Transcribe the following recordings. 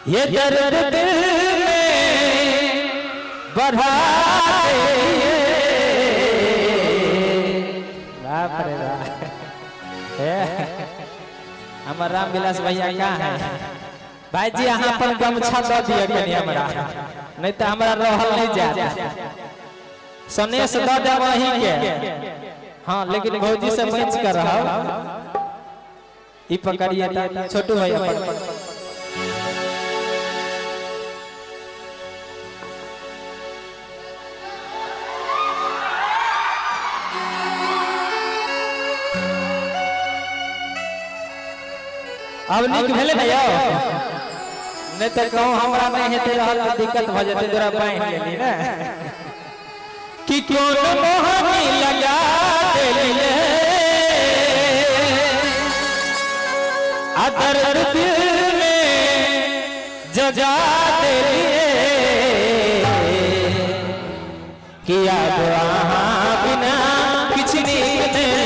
ये दर्द दिल में बढ़ा बाप रे हमार राम विलास भैया कहाँ है भाई जी? यहाँ पर गमछा दे दिया कनी हमरा, नहीं तो हमरा रहल नहीं जाता। सनेश दे दे वही के, हाँ लेकिन भौजी से बच कर रहा ई पकड़िए छोटू भैया अब निक भेले न यो, नहीं तो कहूं हमरा नहीं हेते रहल त दिक्कत भ जते तोरा बांध लेली ना कि क्यों मोहनी लगा देले अदर दिल में जगा देले कि अब वहां बिना कुछ नहीं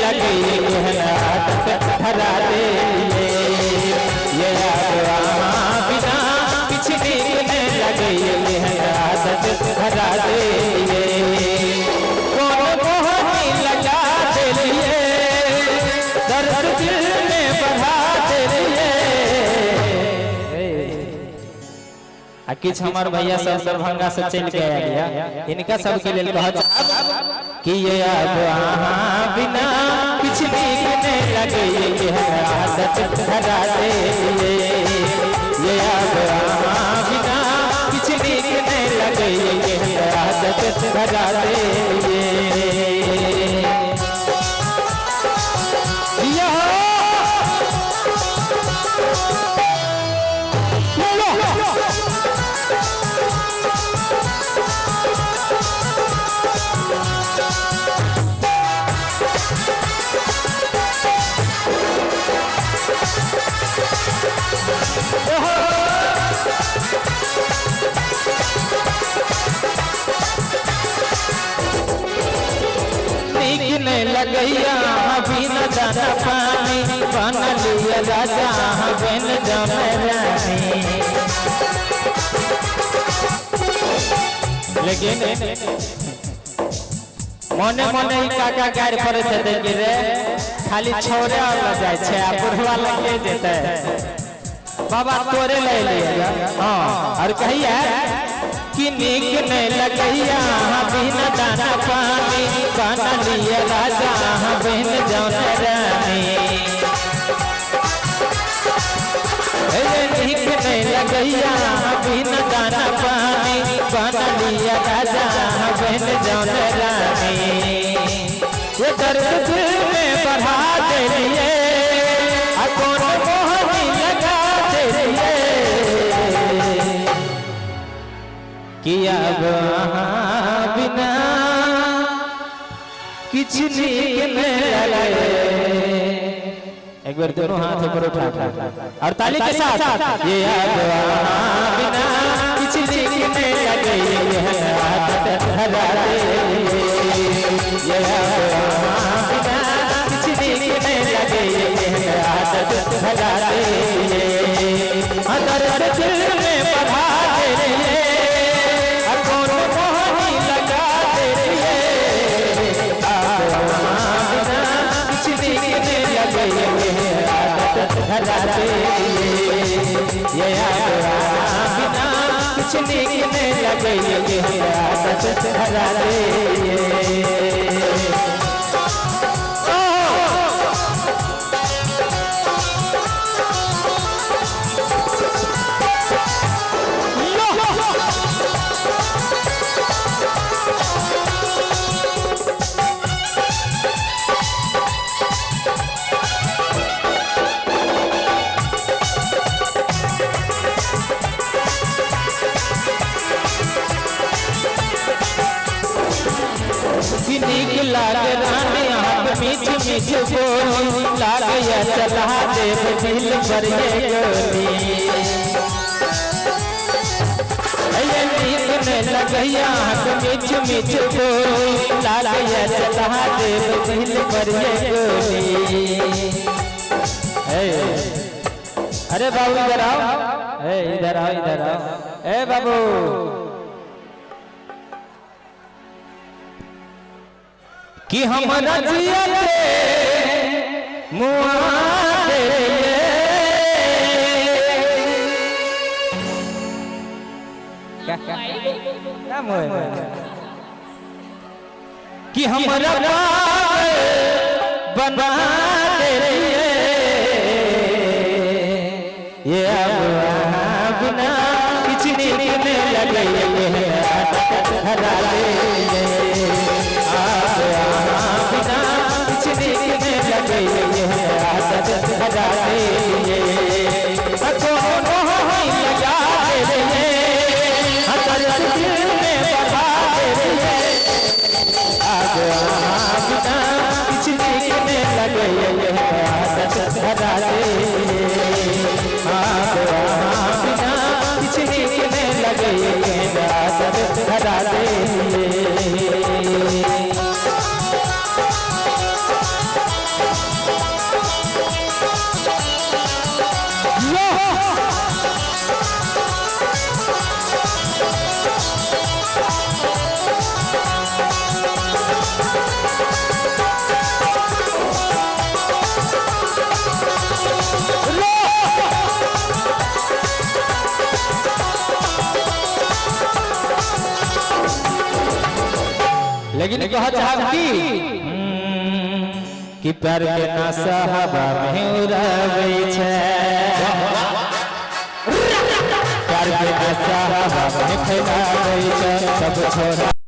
लगे हाथ धरा दे धरा दे कौन मोहनी लगा दे लिए दर्द दिल में बढ़ा दे लिए। किछ हमार भैया सब दरभंगा से चल के गया, इनका सबके लिए कह कि ये अब वहाँ बिना कुछ नहीं लगे आदत धरा दे ये अब वहाँ बिना कुछ नहीं लगे आदत धरा दे नहीं लगैया अभी न जाना पानी बन लिया राजा बिन जमे रानी। लेकिन मने मने ही काका गाड़ पड़े थे कि रे खाली छोड़े वाला जाए छे आ बुढ़वा लगे जेते बाबा तोरे ले लिया। हां और कहिया कि नीक नहीं लगैया बिन दाना पानी बना लिया राजा बिन जौन रानी। नीक नहीं लगैया बिन दाना पानी बना लिया राजा बिन जौन रानी। ये दर्द दिल में बढ़ा दे लिए कौन मोहनी लगा दे लिए कि अब वहाँ बिना कुछ नहीं लगे। एक बार दोनों हाथ ऊपर उठा और ताली के साथ ये अब वहाँ बिना कुछ नहीं लगे आदत धरा दे ये अब वहाँ बिना कुछ नहीं लगे आदत धरा दे दर्द दिल में बढ़ा दे धरा दे ये बिना कुछ नहीं लगे आदत धरा दे। नीक लागे रानी हाथ मीठ मीठ बोली लागे या चला दे दिल पर ये गोली। ये नीक नहीं लगैया हाथ मीठ मीठ बोली लागे या चला दे दिल पर ये गोली। अरे बाबू जरा इधर आओ इधर आओ। ए बाबू कि हमारा जिया मुआ क्या मुआ कि हमारा बना दे ये अब बिना किचनी में लगे हरा दे बिना किचनी में लगे आदत हरा दे लगा दे हर दिल में बढ़ा दे बिना किचनी में लगे आदत हरा दे बिना किचनी में लगे आदत हरा दे। लेकिन कहा चाहती कि प्यार के नशा हवा में उड़ावे छे प्यार के नशा हवा में फैलावे छे सब छोड़ा